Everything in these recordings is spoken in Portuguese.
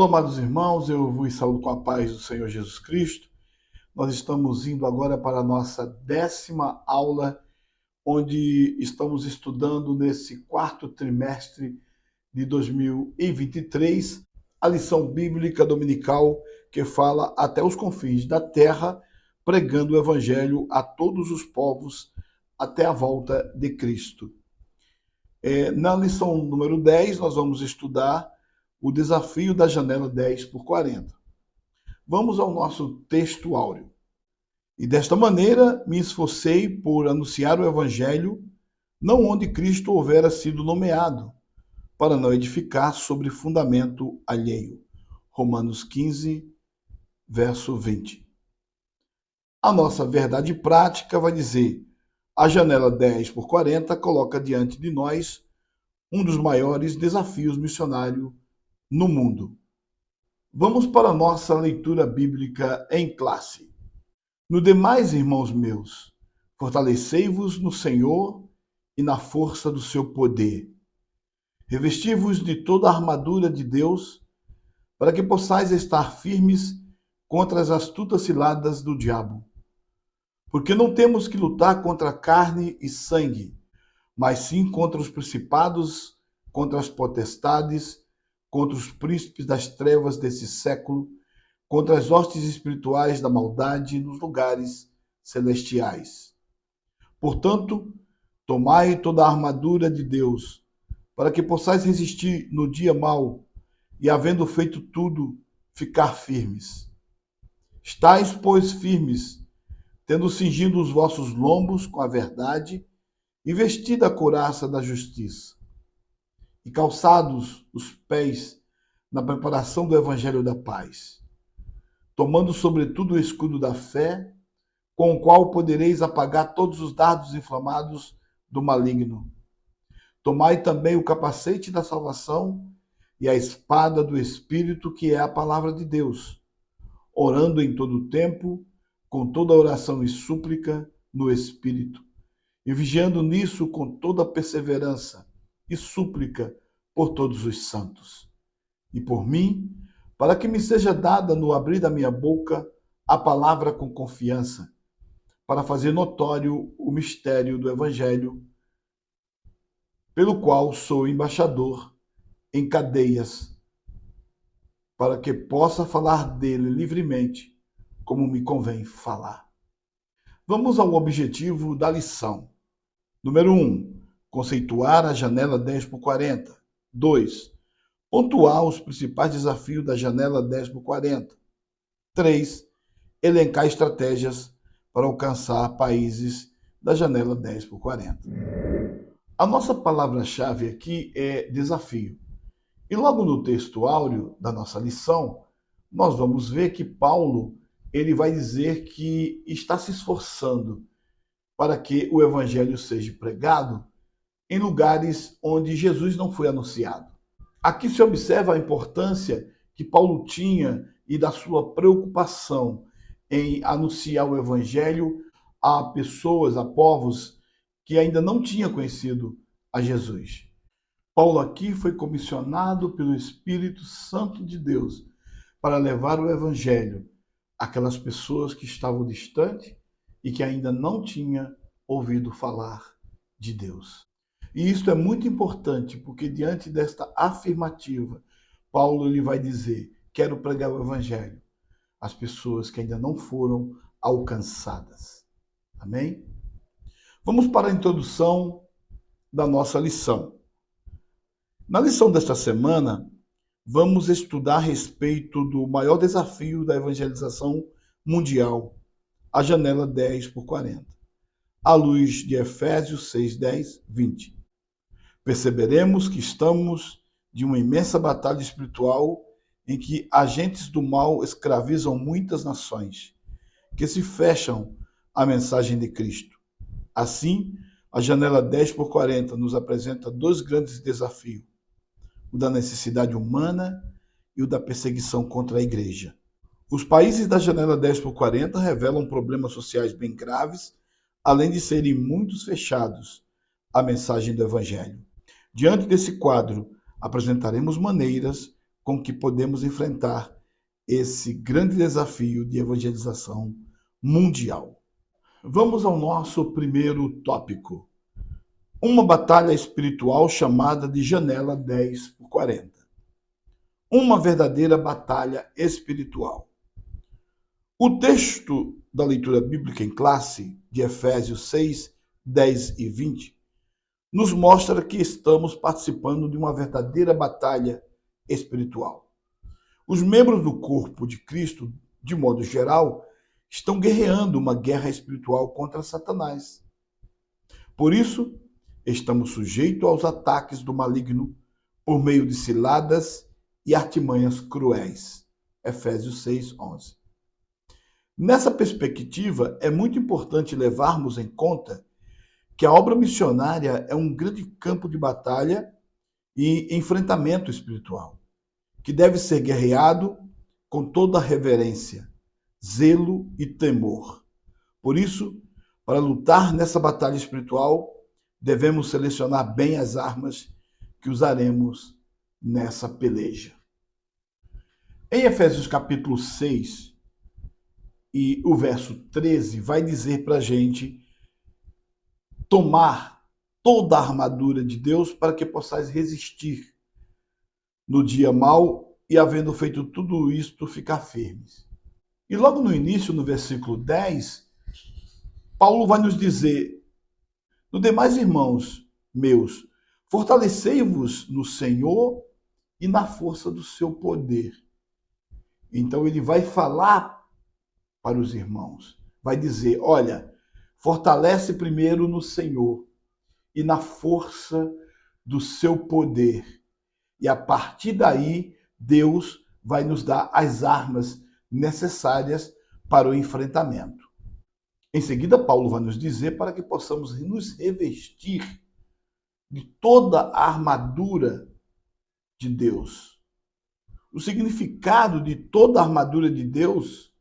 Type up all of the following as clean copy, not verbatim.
Alô, amados irmãos, eu vos saúdo com a paz do Senhor Jesus Cristo. Nós estamos indo agora para a nossa 10ª aula, onde estamos estudando nesse quarto trimestre de 2023, a lição bíblica dominical que fala até os confins da terra, pregando o evangelho a todos os povos até a volta de Cristo. Na lição número 10, nós vamos estudar o desafio da janela 10 por 40. Vamos ao nosso texto áureo. E desta maneira me esforcei por anunciar o evangelho, não onde Cristo houvera sido nomeado, para não edificar sobre fundamento alheio. Romanos 15, verso 20. A nossa verdade prática vai dizer: a janela 10 por 40 coloca diante de nós um dos maiores desafios missionários no mundo. Vamos para a nossa leitura bíblica em classe. No demais, irmãos meus, fortalecei-vos no Senhor e na força do seu poder. Revesti-vos de toda a armadura de Deus, para que possais estar firmes contra as astutas ciladas do diabo. Porque não temos que lutar contra carne e sangue, mas sim contra os principados, contra as potestades, contra os príncipes das trevas desse século, contra as hostes espirituais da maldade nos lugares celestiais. Portanto, tomai toda a armadura de Deus, para que possais resistir no dia mau e, havendo feito tudo, ficar firmes. Estais, pois, firmes, tendo cingido os vossos lombos com a verdade e vestida a couraça da justiça, e calçados os pés na preparação do evangelho da paz, tomando sobretudo o escudo da fé, com o qual podereis apagar todos os dardos inflamados do maligno. Tomai também o capacete da salvação e a espada do Espírito, que é a palavra de Deus, orando em todo o tempo, com toda oração e súplica no Espírito, e vigiando nisso com toda perseverança e súplica por todos os santos. E por mim, para que me seja dada no abrir da minha boca a palavra com confiança, para fazer notório o mistério do Evangelho, pelo qual sou embaixador em cadeias, para que possa falar dele livremente, como me convém falar. Vamos ao objetivo da lição. Número 1. Conceituar a janela 10 por 40. 2. Pontuar os principais desafios da janela 10 por 40. 3. Elencar estratégias para alcançar países da janela 10 por 40. A nossa palavra-chave aqui é desafio. E logo no texto áureo da nossa lição, nós vamos ver que Paulo ele vai dizer que está se esforçando para que o evangelho seja pregado em lugares onde Jesus não foi anunciado. Aqui se observa a importância que Paulo tinha e da sua preocupação em anunciar o evangelho a pessoas, a povos que ainda não tinham conhecido a Jesus. Paulo aqui foi comissionado pelo Espírito Santo de Deus para levar o evangelho àquelas pessoas que estavam distantes e que ainda não tinham ouvido falar de Deus. E isso é muito importante, porque diante desta afirmativa, Paulo ele vai dizer: quero pregar o evangelho às pessoas que ainda não foram alcançadas. Amém? Vamos para a introdução da nossa lição. Na lição desta semana, vamos estudar a respeito do maior desafio da evangelização mundial, a janela 10 por 40, à luz de Efésios 6, 10, 20. Perceberemos que estamos de uma imensa batalha espiritual em que agentes do mal escravizam muitas nações, que se fecham à mensagem de Cristo. Assim, a janela 10 por 40 nos apresenta dois grandes desafios: o da necessidade humana e o da perseguição contra a igreja. Os países da janela 10 por 40 revelam problemas sociais bem graves, além de serem muitos fechados à mensagem do evangelho. Diante desse quadro, apresentaremos maneiras com que podemos enfrentar esse grande desafio de evangelização mundial. Vamos ao nosso primeiro tópico. Uma batalha espiritual chamada de Janela 10x40. Uma verdadeira batalha espiritual. O texto da leitura bíblica em classe, de Efésios 6, 10 e 20, nos mostra que estamos participando de uma verdadeira batalha espiritual. Os membros do corpo de Cristo, de modo geral, estão guerreando uma guerra espiritual contra Satanás. Por isso, estamos sujeitos aos ataques do maligno por meio de ciladas e artimanhas cruéis. Efésios 6, 11. Nessa perspectiva, é muito importante levarmos em conta que a obra missionária é um grande campo de batalha e enfrentamento espiritual, que deve ser guerreado com toda reverência, zelo e temor. Por isso, para lutar nessa batalha espiritual, devemos selecionar bem as armas que usaremos nessa peleja. Em Efésios capítulo 6 e o verso 13 vai dizer para a gente tomar toda a armadura de Deus para que possais resistir no dia mau e, havendo feito tudo isto, ficar firmes. E logo no início, no versículo 10, Paulo vai nos dizer: no demais, irmãos meus, fortalecei-vos no Senhor e na força do seu poder. Então ele vai falar para os irmãos, vai dizer: olha, fortalece primeiro no Senhor e na força do seu poder. E a partir daí, Deus vai nos dar as armas necessárias para o enfrentamento. Em seguida, Paulo vai nos dizer para que possamos nos revestir de toda a armadura de Deus. O significado de toda a armadura de Deus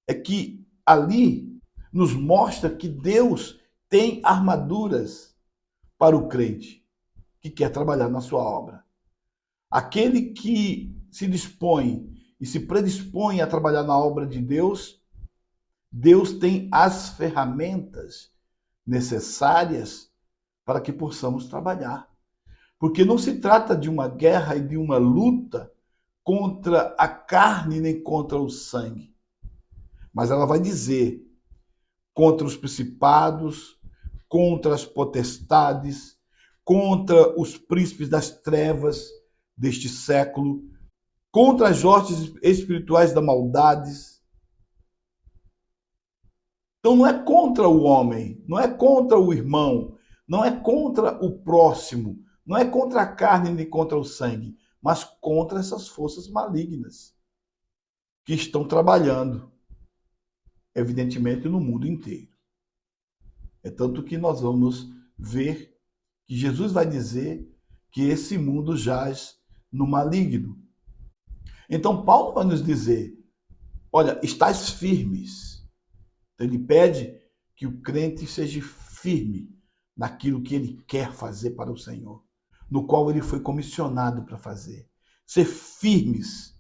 é que ali nos mostra que Deus tem armaduras para o crente que quer trabalhar na sua obra. Aquele que se dispõe e se predispõe a trabalhar na obra de Deus, Deus tem as ferramentas necessárias para que possamos trabalhar. Porque não se trata de uma guerra e de uma luta contra a carne nem contra o sangue. Mas ela vai dizer contra os principados, contra as potestades, contra os príncipes das trevas deste século, contra as hostes espirituais da maldades. Então não é contra o homem, não é contra o irmão, não é contra o próximo, não é contra a carne nem contra o sangue, mas contra essas forças malignas que estão trabalhando, evidentemente, no mundo inteiro. É tanto que nós vamos ver que Jesus vai dizer que esse mundo jaz no maligno. Então Paulo vai nos dizer, olha, estais firmes. Então, ele pede que o crente seja firme naquilo que ele quer fazer para o Senhor, no qual ele foi comissionado para fazer. Ser firmes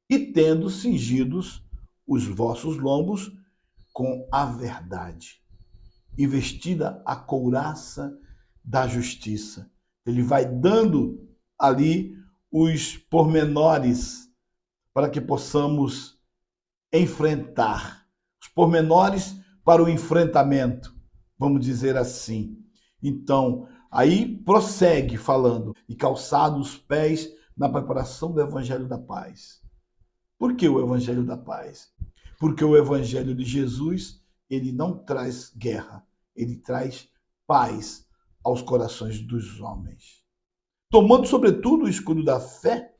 e tendo cingidos os vossos lombos com a verdade e vestida a couraça da justiça. Ele vai dando ali os pormenores para que possamos enfrentar. Os pormenores para o enfrentamento, vamos dizer assim. Então, aí prossegue falando, e calçados os pés na preparação do Evangelho da Paz. Por que o Evangelho da Paz? Porque o Evangelho de Jesus, ele não traz guerra, ele traz paz aos corações dos homens. Tomando, sobretudo, o escudo da fé,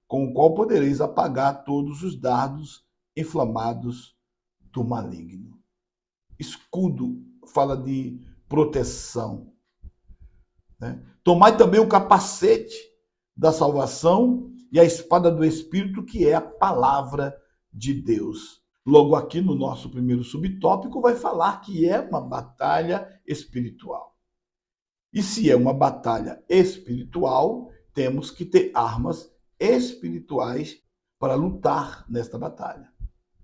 com o qual podereis apagar todos os dardos inflamados do maligno. Escudo fala de proteção. Né? Tomai também o capacete da salvação e a espada do Espírito, que é a palavra de Deus. Logo aqui no nosso primeiro subtópico vai falar que é uma batalha espiritual. E se é uma batalha espiritual, temos que ter armas espirituais para lutar nesta batalha.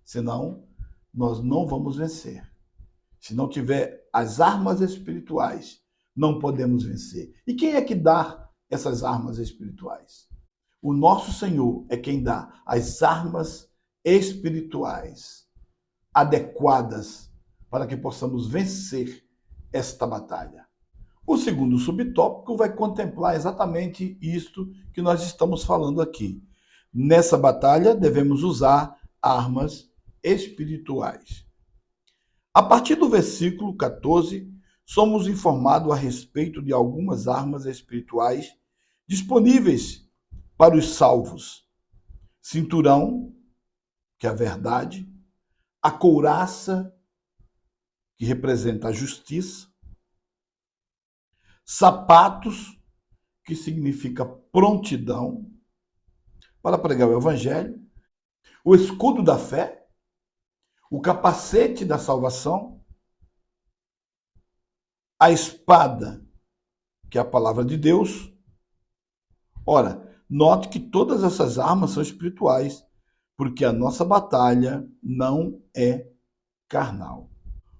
Senão, nós não vamos vencer. Se não tiver as armas espirituais, não podemos vencer. E quem é que dá essas armas espirituais? O nosso Senhor é quem dá as armas espirituais adequadas para que possamos vencer esta batalha. O segundo subtópico vai contemplar exatamente isto que nós estamos falando aqui. Nessa batalha, devemos usar armas espirituais. A partir do versículo 14, somos informados a respeito de algumas armas espirituais disponíveis para os salvos. Cinturão, que é a verdade, a couraça, que representa a justiça, sapatos, que significa prontidão para pregar o evangelho, o escudo da fé, o capacete da salvação, a espada, que é a palavra de Deus. Ora, note que todas essas armas são espirituais, porque a nossa batalha não é carnal.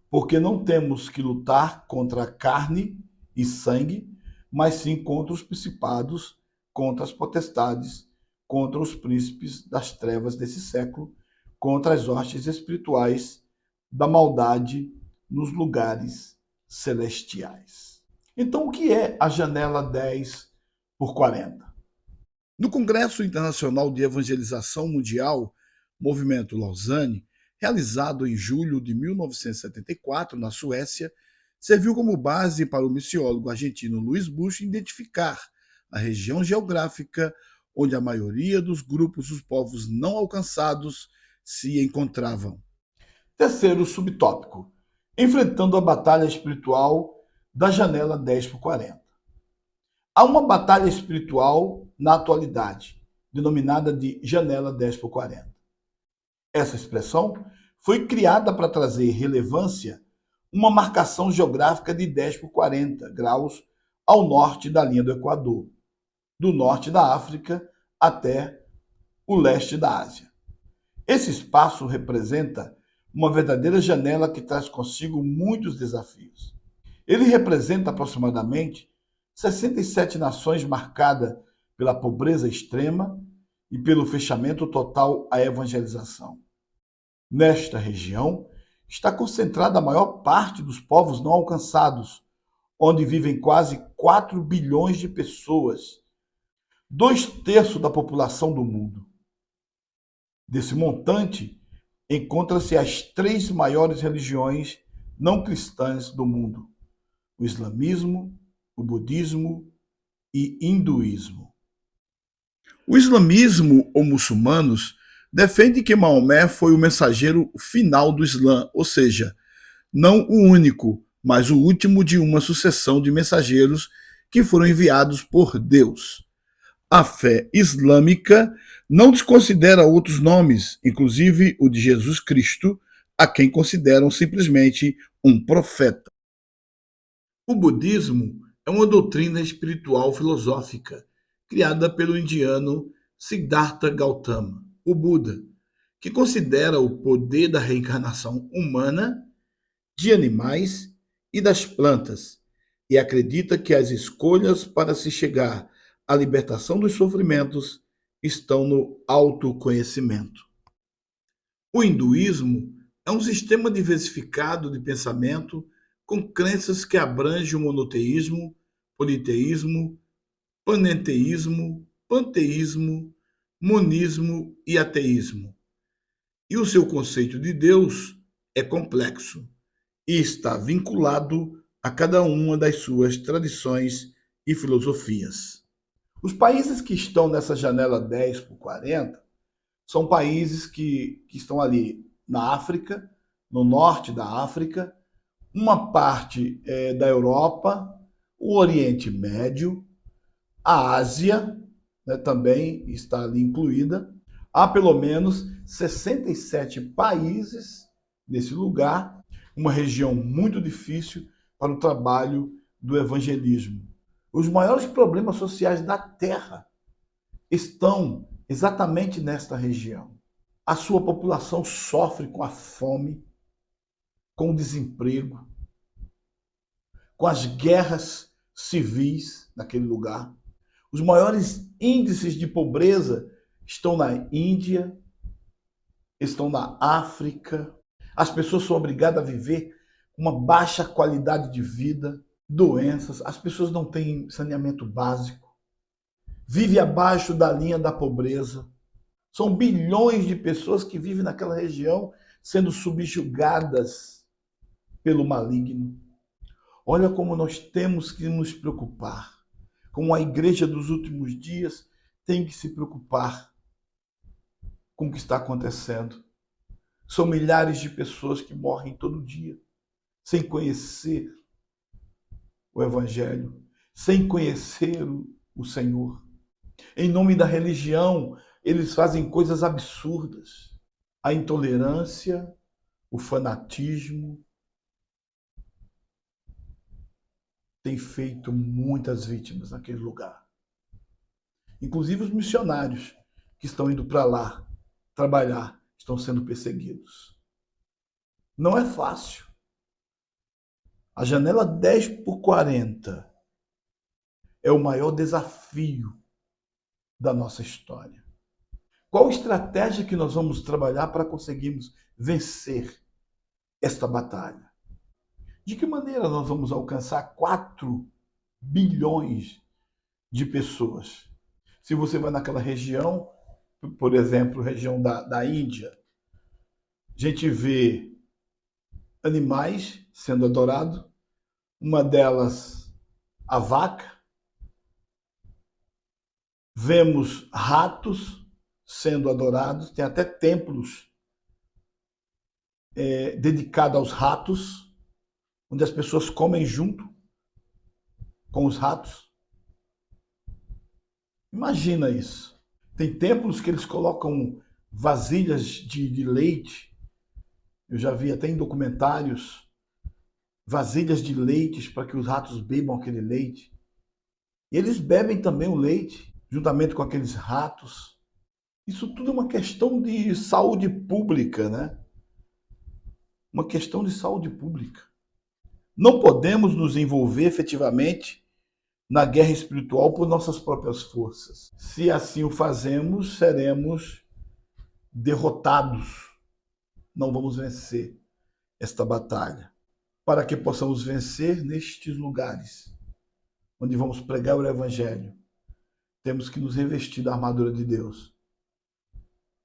Porque não temos que lutar contra a carne e sangue, mas sim contra os principados, contra as potestades, contra os príncipes das trevas desse século, contra as hostes espirituais da maldade nos lugares celestiais. Então, o que é a janela 10 por 40? No Congresso Internacional de Evangelização Mundial, Movimento Lausanne, realizado em julho de 1974 na Suécia, serviu como base para o missiólogo argentino Luiz Bush identificar a região geográfica onde a maioria dos grupos dos povos não alcançados se encontravam. Terceiro subtópico: enfrentando a batalha espiritual da janela 10 por 40. Há uma batalha espiritual na atualidade, denominada de janela 10 por 40. Essa expressão foi criada para trazer relevância uma marcação geográfica de 10 por 40 graus ao norte da linha do Equador, do norte da África até o leste da Ásia. Esse espaço representa uma verdadeira janela que traz consigo muitos desafios. Ele representa aproximadamente 67 nações marcadas pela pobreza extrema e pelo fechamento total à evangelização. Nesta região está concentrada a maior parte dos povos não alcançados, onde vivem quase 4 bilhões de pessoas, 2/3 da população do mundo. Desse montante, encontram-se as 3 maiores religiões não cristãs do mundo: o islamismo, o budismo e hinduísmo. O islamismo ou muçulmanos defende que Maomé foi o mensageiro final do Islã, ou seja, não o único, mas o último de uma sucessão de mensageiros que foram enviados por Deus. A fé islâmica não desconsidera outros nomes, inclusive o de Jesus Cristo, a quem consideram simplesmente um profeta. O budismo é uma doutrina espiritual filosófica criada pelo indiano Siddhartha Gautama, o Buda, que considera o poder da reencarnação humana, de animais e das plantas, e acredita que as escolhas para se chegar à libertação dos sofrimentos estão no autoconhecimento. O hinduísmo é um sistema diversificado de pensamento com crenças que abrangem o monoteísmo, politeísmo, panenteísmo, panteísmo, monismo e ateísmo. E o seu conceito de Deus é complexo e está vinculado a cada uma das suas tradições e filosofias. Os países que estão nessa janela 10 por 40 são países que estão ali na África, no norte da África, uma parte da Europa, o Oriente Médio, a Ásia, né, também está ali incluída. Há pelo menos 67 países nesse lugar, uma região muito difícil para o trabalho do evangelismo. Os maiores problemas sociais da Terra estão exatamente nesta região. A sua população sofre com a fome, com o desemprego, com as guerras civis naquele lugar. Os maiores índices de pobreza estão na Índia, estão na África. As pessoas são obrigadas a viver com uma baixa qualidade de vida, doenças, as pessoas não têm saneamento básico, vivem abaixo da linha da pobreza. São bilhões de pessoas que vivem naquela região sendo subjugadas pelo maligno. Olha como nós temos que nos preocupar, como a igreja dos últimos dias tem que se preocupar com o que está acontecendo. São milhares de pessoas que morrem todo dia, sem conhecer o Evangelho, sem conhecer o Senhor. Em nome da religião, eles fazem coisas absurdas. A intolerância, o fanatismo, tem feito muitas vítimas naquele lugar. Inclusive os missionários que estão indo para lá trabalhar estão sendo perseguidos. Não é fácil. A janela 10x40 é o maior desafio da nossa história. Qual estratégia que nós vamos trabalhar para conseguirmos vencer esta batalha? De que maneira nós vamos alcançar 4 bilhões de pessoas? Se você vai naquela região, por exemplo, região da Índia, a gente vê animais sendo adorados, uma delas a vaca, vemos ratos sendo adorados, tem até templos dedicados aos ratos, onde as pessoas comem junto com os ratos. Imagina isso. Tem templos que eles colocam vasilhas de leite. Eu já vi até em documentários vasilhas de leite para que os ratos bebam aquele leite. E eles bebem também o leite, juntamente com aqueles ratos. Isso tudo é uma questão de saúde pública, né? Uma questão de saúde pública. Não podemos nos envolver efetivamente na guerra espiritual por nossas próprias forças. Se assim o fazemos, seremos derrotados. Não vamos vencer esta batalha. Para que possamos vencer nestes lugares, onde vamos pregar o Evangelho, temos que nos revestir da armadura de Deus.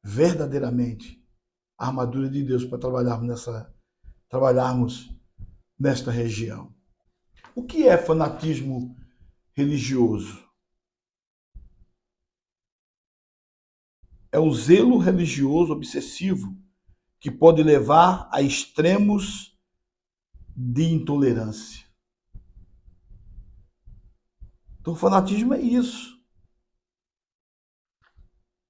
Verdadeiramente, a armadura de Deus para trabalharmos nesta região. O que é fanatismo religioso? É um zelo religioso obsessivo que pode levar a extremos de intolerância. Então, o fanatismo é isso.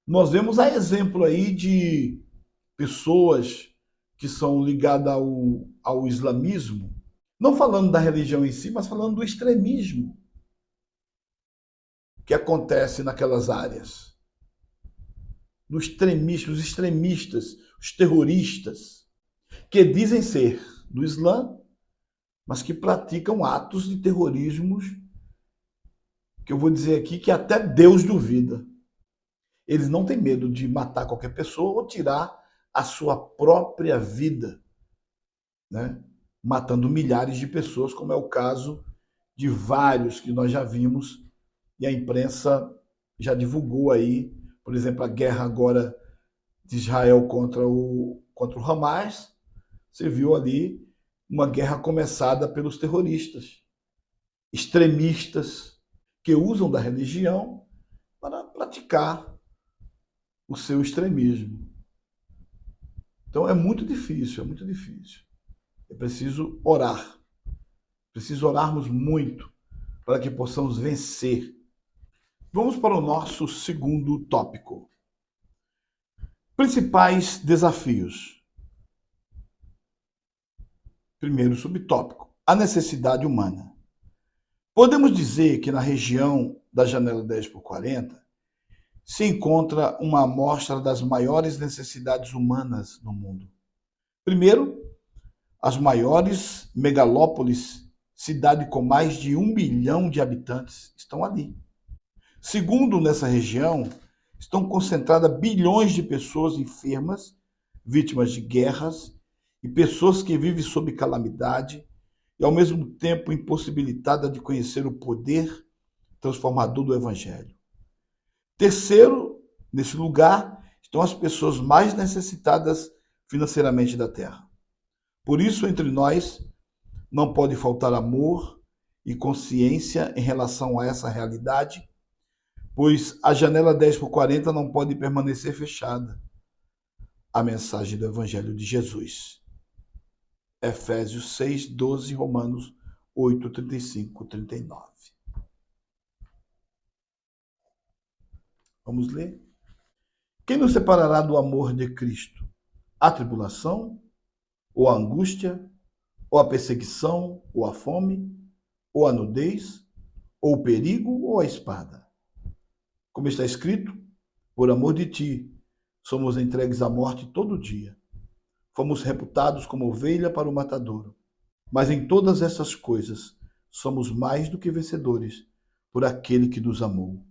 Nós vemos a exemplo aí de pessoas que são ligadas ao islamismo, não falando da religião em si, mas falando do extremismo que acontece naquelas áreas. Os extremistas, os terroristas, que dizem ser do Islã, mas que praticam atos de terrorismo que eu vou dizer aqui que até Deus duvida. Eles não têm medo de matar qualquer pessoa ou tirar a sua própria vida, né? Matando milhares de pessoas, como é o caso de vários que nós já vimos e a imprensa já divulgou aí, por exemplo, a guerra agora de Israel contra o Hamas. Você viu ali uma guerra começada pelos terroristas, extremistas, que usam da religião para praticar o seu extremismo. Então é muito difícil, é muito difícil. É preciso orar. Preciso orarmos muito para que possamos vencer. Vamos para o nosso segundo tópico. Principais desafios. Primeiro subtópico, a necessidade humana. Podemos dizer que na região da janela 10x40 se encontra uma amostra das maiores necessidades humanas no mundo. Primeiro, as maiores megalópolis, cidade com mais de 1 bilhão de habitantes, estão ali. Segundo, nessa região, estão concentradas bilhões de pessoas enfermas, vítimas de guerras e pessoas que vivem sob calamidade e, ao mesmo tempo, impossibilitadas de conhecer o poder transformador do Evangelho. Terceiro, nesse lugar, estão as pessoas mais necessitadas financeiramente da terra. Por isso, entre nós, não pode faltar amor e consciência em relação a essa realidade, pois a janela 10x40 não pode permanecer fechada. A mensagem do Evangelho de Jesus. Efésios 6, 12, Romanos 8, 35, 39. Vamos ler? Quem nos separará do amor de Cristo? A tribulação? Ou a angústia? Ou a perseguição? Ou a fome? Ou a nudez? Ou o perigo? Ou a espada? Como está escrito, por amor de ti, somos entregues à morte todo dia. Fomos reputados como ovelha para o matadouro. Mas em todas essas coisas, somos mais do que vencedores por aquele que nos amou.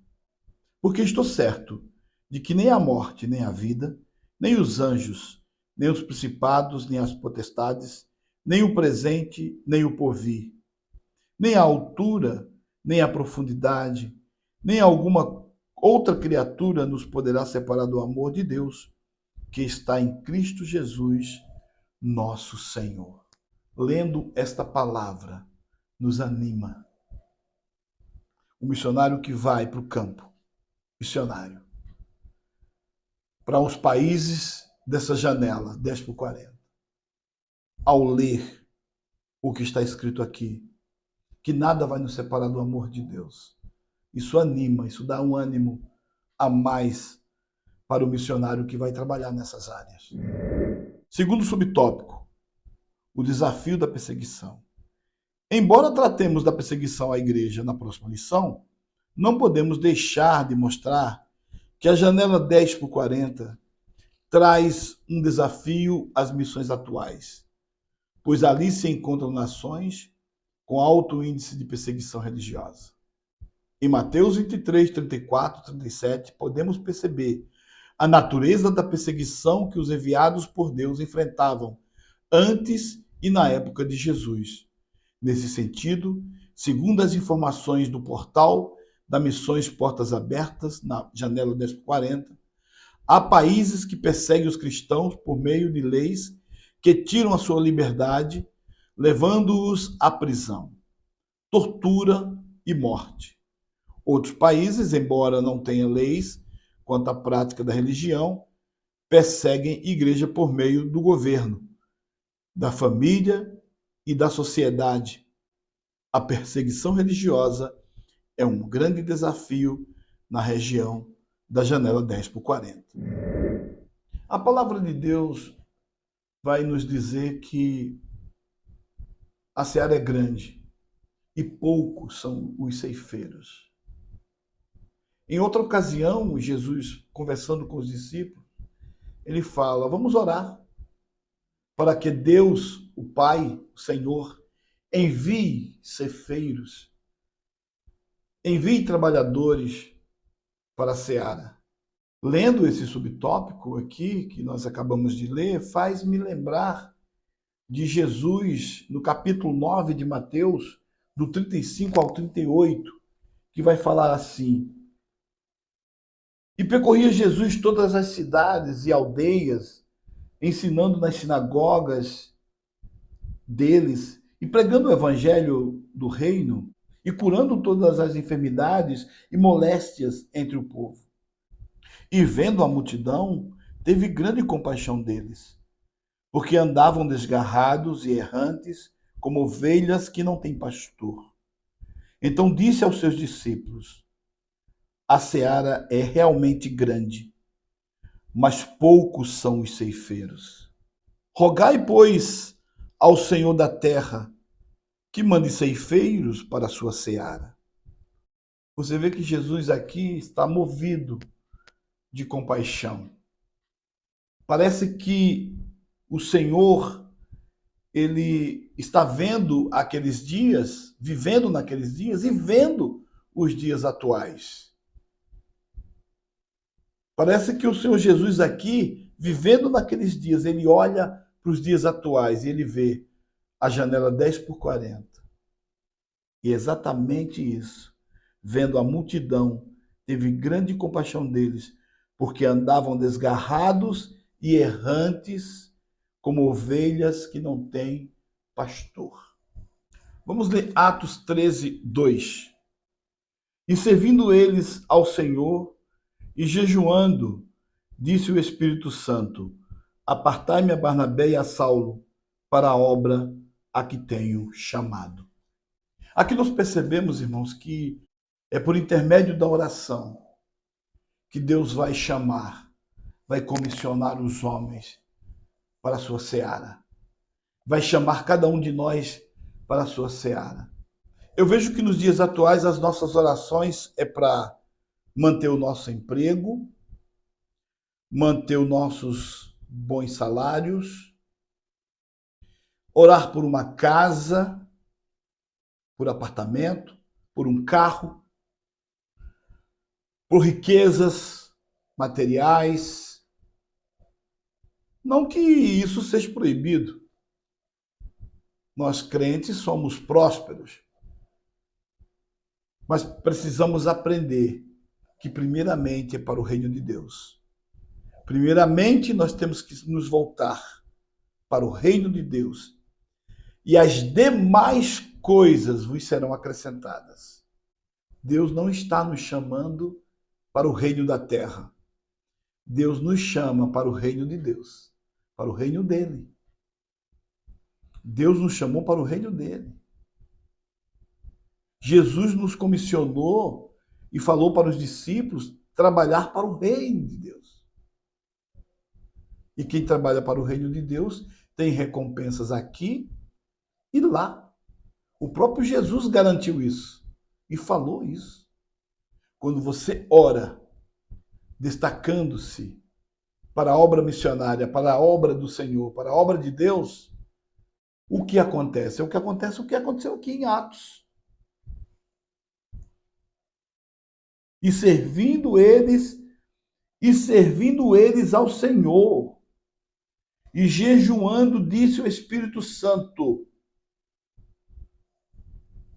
Porque estou certo de que nem a morte, nem a vida, nem os anjos, nem os principados, nem as potestades, nem o presente, nem o porvir, nem a altura, nem a profundidade, nem alguma outra criatura nos poderá separar do amor de Deus, que está em Cristo Jesus, nosso Senhor. Lendo esta palavra, nos anima. O missionário que vai para o campo, missionário, para os países dessa janela, 10x40, ao ler o que está escrito aqui, que nada vai nos separar do amor de Deus. Isso anima, isso dá um ânimo a mais para o missionário que vai trabalhar nessas áreas. Segundo subtópico, o desafio da perseguição. Embora tratemos da perseguição à igreja na próxima lição, não podemos deixar de mostrar que a janela 10x40 traz um desafio às missões atuais, pois ali se encontram nações com alto índice de perseguição religiosa. Em Mateus 23, 34, 37, podemos perceber a natureza da perseguição que os enviados por Deus enfrentavam antes e na época de Jesus. Nesse sentido, segundo as informações do portal da Missões Portas Abertas, na janela 10x40, há países que perseguem os cristãos por meio de leis que tiram a sua liberdade, levando-os à prisão, tortura e morte. Outros países, embora não tenham leis quanto à prática da religião, perseguem a igreja por meio do governo, da família e da sociedade. A perseguição religiosa é um grande desafio na região da janela 10x40. A palavra de Deus vai nos dizer que a seara é grande e poucos são os ceifeiros. Em outra ocasião, Jesus, conversando com os discípulos, ele fala: vamos orar para que Deus, o Pai, o Senhor, envie ceifeiros, envie trabalhadores para a seara. Lendo esse subtópico aqui, que nós acabamos de ler, faz-me lembrar de Jesus, no capítulo 9 de Mateus, do 35 ao 38, que vai falar assim: e percorria Jesus todas as cidades e aldeias, ensinando nas sinagogas deles e pregando o evangelho do reino e curando todas as enfermidades e moléstias entre o povo. E vendo a multidão, teve grande compaixão deles, porque andavam desgarrados e errantes, como ovelhas que não têm pastor. Então disse aos seus discípulos: a seara é realmente grande, mas poucos são os ceifeiros. Rogai, pois, ao Senhor da terra que mande ceifeiros para a sua seara. Você vê que Jesus aqui está movido de compaixão. Parece que o Senhor, ele está vendo aqueles dias, vivendo naqueles dias e vendo os dias atuais. Parece que o Senhor Jesus aqui, vivendo naqueles dias, ele olha para os dias atuais e ele vê a janela 10 por 40. E é exatamente isso. Vendo a multidão, teve grande compaixão deles, porque andavam desgarrados e errantes, como ovelhas que não têm pastor. Vamos ler Atos 13, 2. E servindo eles ao Senhor e jejuando, disse o Espírito Santo: apartai-me a Barnabé e a Saulo para a obra a que tenho chamado. Aqui nós percebemos, irmãos, que é por intermédio da oração que Deus vai chamar, vai comissionar os homens para a sua seara. Vai chamar cada um de nós para a sua seara. Eu vejo que nos dias atuais as nossas orações é para manter o nosso emprego, manter os nossos bons salários, orar por uma casa, por apartamento, por um carro, por riquezas materiais. Não que isso seja proibido. Nós crentes somos prósperos. Mas precisamos aprender que primeiramente é para o reino de Deus. Primeiramente nós temos que nos voltar para o reino de Deus. E as demais coisas vos serão acrescentadas. Deus não está nos chamando para o reino da terra. Deus nos chama para o reino de Deus, para o reino dele. Deus nos chamou para o reino dele. Jesus nos comissionou e falou para os discípulos trabalhar para o reino de Deus. E quem trabalha para o reino de Deus tem recompensas aqui e lá. O próprio Jesus garantiu isso e falou isso. Quando você ora, destacando-se para a obra missionária, para a obra do Senhor, para a obra de Deus, o que acontece? O que aconteceu aqui em Atos. E servindo eles ao Senhor, e jejuando, disse o Espírito Santo.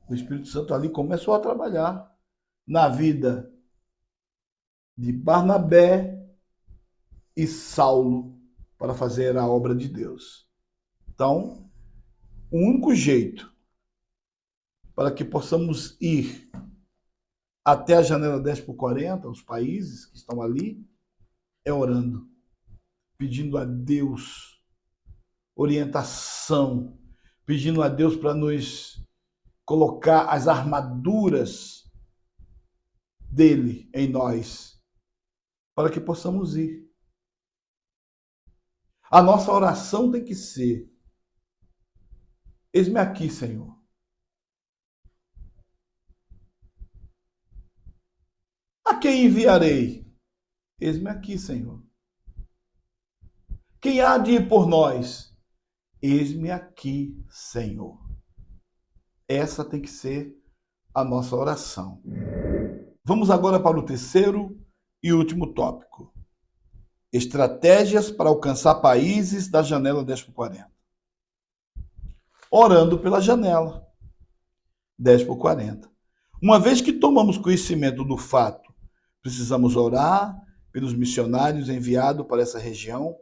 O Espírito Santo ali começou a trabalhar na vida de Barnabé e Saulo para fazer a obra de Deus. Então, o único jeito para que possamos ir até a janela 10 por 40, os países que estão ali, é orando, pedindo a Deus orientação, pedindo a Deus para nos colocar as armaduras dele em nós, para que possamos ir. A nossa oração tem que ser: eis-me aqui, Senhor. A quem enviarei? Eis-me aqui, Senhor. Quem há de ir por nós? Eis-me aqui, Senhor. Essa tem que ser a nossa oração. Vamos agora para o terceiro e último tópico. Estratégias para alcançar países da janela 10 por 40. Orando pela janela 10 por 40. Uma vez que tomamos conhecimento do fato, precisamos orar pelos missionários enviados para essa região,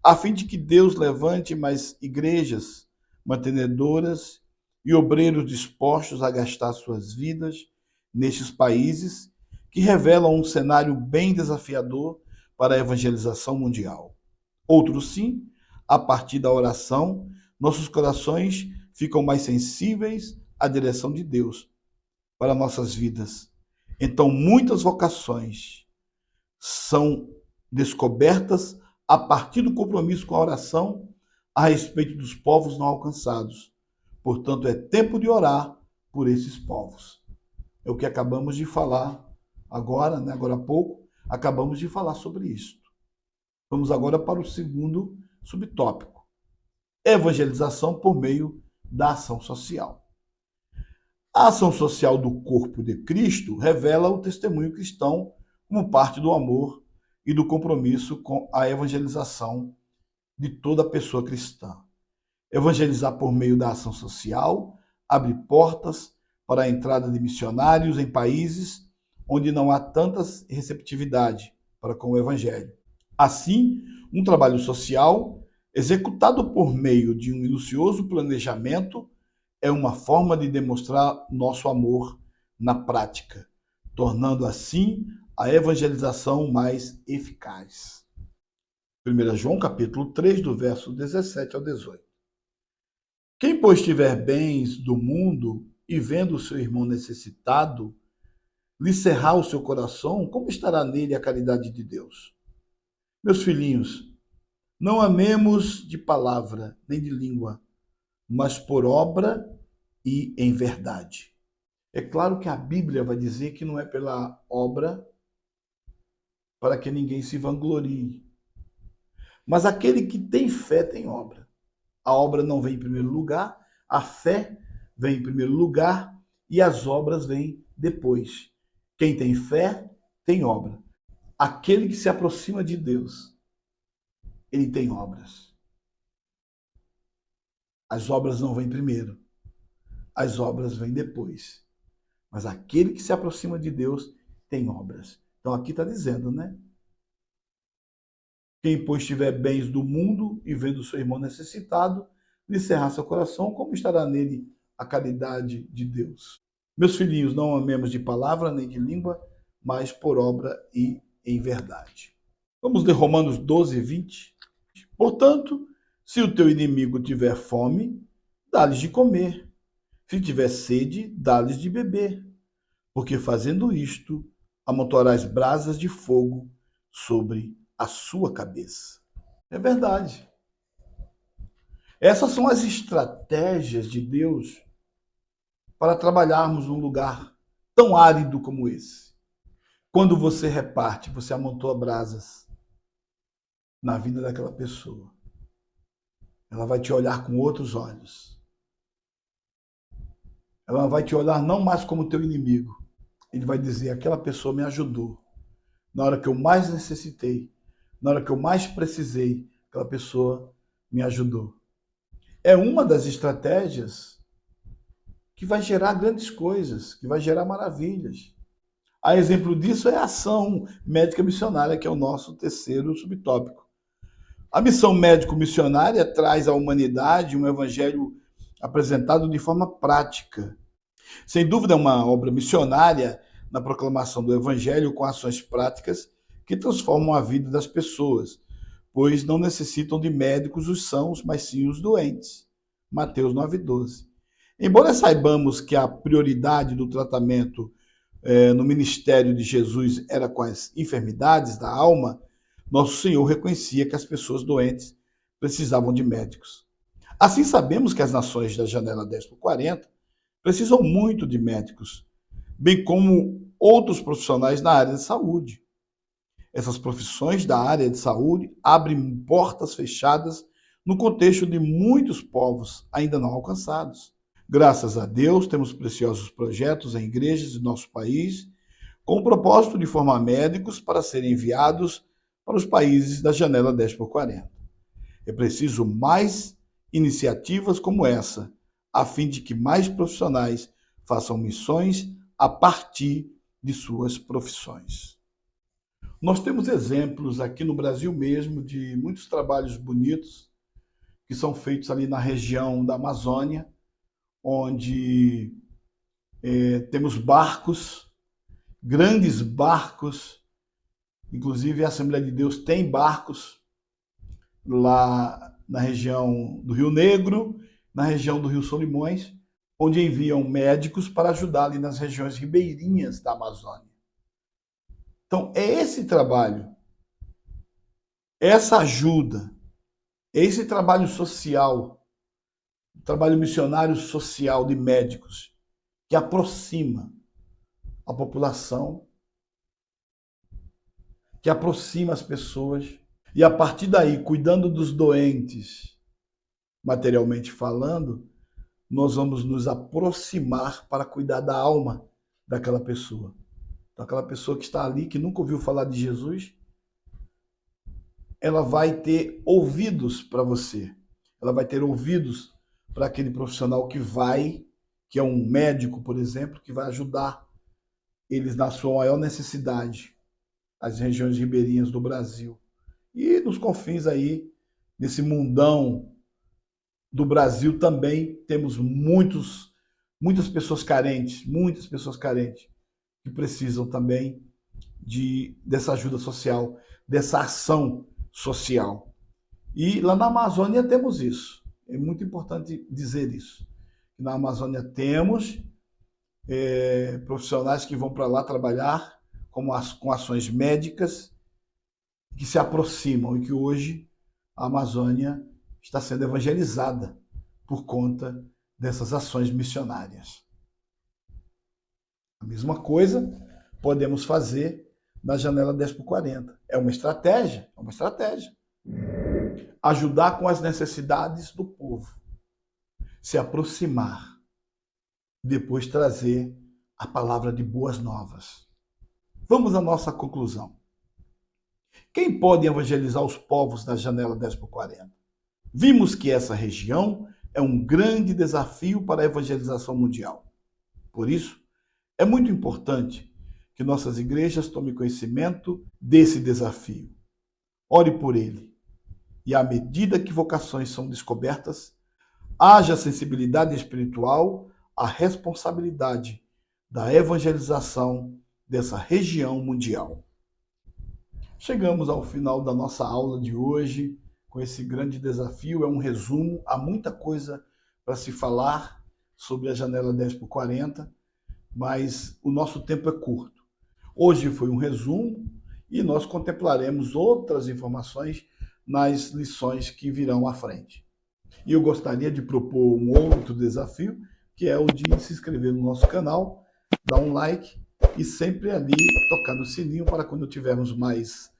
a fim de que Deus levante mais igrejas mantenedoras e obreiros dispostos a gastar suas vidas nestes países que revelam um cenário bem desafiador para a evangelização mundial. Outro sim, a partir da oração, nossos corações ficam mais sensíveis à direção de Deus para nossas vidas. Então, muitas vocações são descobertas a partir do compromisso com a oração a respeito dos povos não alcançados. Portanto, é tempo de orar por esses povos. É o que acabamos de falar agora, agora há pouco, Acabamos de falar sobre isso. Vamos agora para o segundo subtópico: evangelização por meio da ação social. A ação social do corpo de Cristo revela o testemunho cristão como parte do amor e do compromisso com a evangelização de toda pessoa cristã. Evangelizar por meio da ação social abre portas para a entrada de missionários em países onde não há tanta receptividade para com o evangelho. Assim, um trabalho social executado por meio de um minucioso planejamento é uma forma de demonstrar nosso amor na prática, tornando assim a evangelização mais eficaz. 1 João capítulo 3, do verso 17 ao 18. Quem, pois, tiver bens do mundo e vendo o seu irmão necessitado, lhe cerrar o seu coração, como estará nele a caridade de Deus? Meus filhinhos, não amemos de palavra nem de língua, mas por obra e em verdade. É claro que a Bíblia vai dizer que não é pela obra para que ninguém se vanglorie. Mas aquele que tem fé tem obra. A obra não vem em primeiro lugar, a fé vem em primeiro lugar e as obras vêm depois. Quem tem fé tem obra. Aquele que se aproxima de Deus, ele tem obras. As obras não vêm primeiro, as obras vêm depois. Mas aquele que se aproxima de Deus tem obras. Então aqui está dizendo, né? Quem, pois, tiver bens do mundo e vendo seu irmão necessitado, lhe cerrar seu coração, como estará nele a caridade de Deus? Meus filhinhos, não amemos de palavra nem de língua, mas por obra e em verdade. Vamos ler Romanos 12, 20. Portanto, se o teu inimigo tiver fome, dá-lhes de comer. Se tiver sede, dá-lhes de beber. Porque fazendo isto, amontoarás brasas de fogo sobre a sua cabeça. É verdade. Essas são as estratégias de Deus para trabalharmos num lugar tão árido como esse. Quando você reparte, você amontoa brasas na vida daquela pessoa. Ela vai te olhar com outros olhos. Ela vai te olhar não mais como teu inimigo. Ele vai dizer: aquela pessoa me ajudou. Na hora que eu mais necessitei, na hora que eu mais precisei, aquela pessoa me ajudou. É uma das estratégias que vai gerar grandes coisas, que vai gerar maravilhas. A exemplo disso é a ação médica missionária, que é o nosso terceiro subtópico. A missão médico-missionária traz à humanidade um evangelho apresentado de forma prática. Sem dúvida, é uma obra missionária na proclamação do evangelho com ações práticas que transformam a vida das pessoas, pois não necessitam de médicos os sãos, mas sim os doentes. Mateus 9,12. Embora saibamos que a prioridade do tratamento no ministério de Jesus era com as enfermidades da alma, nosso Senhor reconhecia que as pessoas doentes precisavam de médicos. Assim, sabemos que as nações da janela 10/40 precisam muito de médicos, bem como outros profissionais na área de saúde. Essas profissões da área de saúde abrem portas fechadas no contexto de muitos povos ainda não alcançados. Graças a Deus, temos preciosos projetos em igrejas de nosso país, com o propósito de formar médicos para serem enviados para os países da janela 10/40. É preciso mais iniciativas como essa, a fim de que mais profissionais façam missões a partir de suas profissões. Nós temos exemplos aqui no Brasil mesmo de muitos trabalhos bonitos que são feitos ali na região da Amazônia, onde temos barcos, grandes barcos, inclusive a Assembleia de Deus tem barcos lá na região do Rio Negro, na região do Rio Solimões, onde enviam médicos para ajudar ali nas regiões ribeirinhas da Amazônia. Então, é esse trabalho, essa ajuda, esse trabalho social, trabalho missionário social de médicos, que aproxima a população que aproxima as pessoas. E a partir daí, cuidando dos doentes, materialmente falando, nós vamos nos aproximar para cuidar da alma daquela pessoa. Então, aquela pessoa que está ali, que nunca ouviu falar de Jesus, ela vai ter ouvidos para você. Ela vai ter ouvidos para aquele profissional que é um médico, por exemplo, que vai ajudar eles na sua maior necessidade, as regiões ribeirinhas do Brasil. E nos confins aí, nesse mundão do Brasil também, temos muitas pessoas carentes, que precisam também dessa ajuda social, dessa ação social. E lá na Amazônia temos isso. É muito importante dizer isso. Na Amazônia temos profissionais que vão para lá trabalhar com ações médicas que se aproximam e que hoje a Amazônia está sendo evangelizada por conta dessas ações missionárias. A mesma coisa podemos fazer na janela 10x40. É uma estratégia. Ajudar com as necessidades do povo. Se aproximar. Depois trazer a palavra de boas novas. Vamos à nossa conclusão. Quem pode evangelizar os povos na janela 10x40? Vimos que essa região é um grande desafio para a evangelização mundial. Por isso, é muito importante que nossas igrejas tomem conhecimento desse desafio. Ore por ele. E à medida que vocações são descobertas, haja sensibilidade espiritual à responsabilidade da evangelização dessa região mundial. Chegamos ao final da nossa aula de hoje com esse grande desafio. É um resumo, há muita coisa para se falar sobre a janela 10x40, mas o nosso tempo é curto. Hoje foi um resumo e nós contemplaremos outras informações nas lições que virão à frente. E eu gostaria de propor um outro desafio, que é o de se inscrever no nosso canal, dar um like e sempre ali tocar no sininho para quando tivermos mais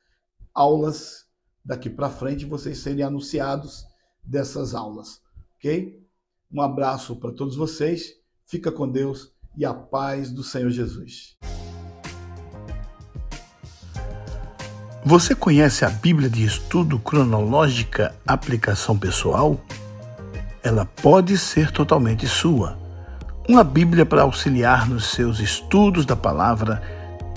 aulas daqui para frente vocês serem anunciados dessas aulas, ok? Um abraço para todos vocês, fica com Deus e a paz do Senhor Jesus. Você conhece a Bíblia de Estudo Cronológica Aplicação Pessoal? Ela pode ser totalmente sua. Uma Bíblia para auxiliar nos seus estudos da palavra,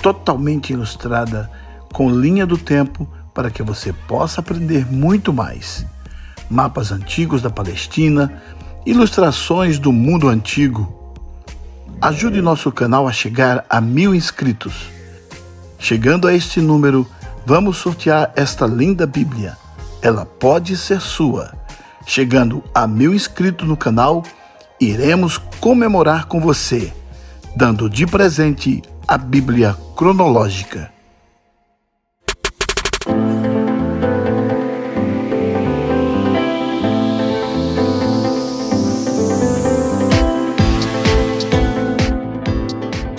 totalmente ilustrada, com linha do tempo, para que você possa aprender muito mais. Mapas antigos da Palestina, ilustrações do mundo antigo. Ajude nosso canal a chegar a 1000 inscritos. Chegando a este número, vamos sortear esta linda Bíblia. Ela pode ser sua. Chegando a 1000 inscritos no canal, iremos comemorar com você, dando de presente a Bíblia cronológica.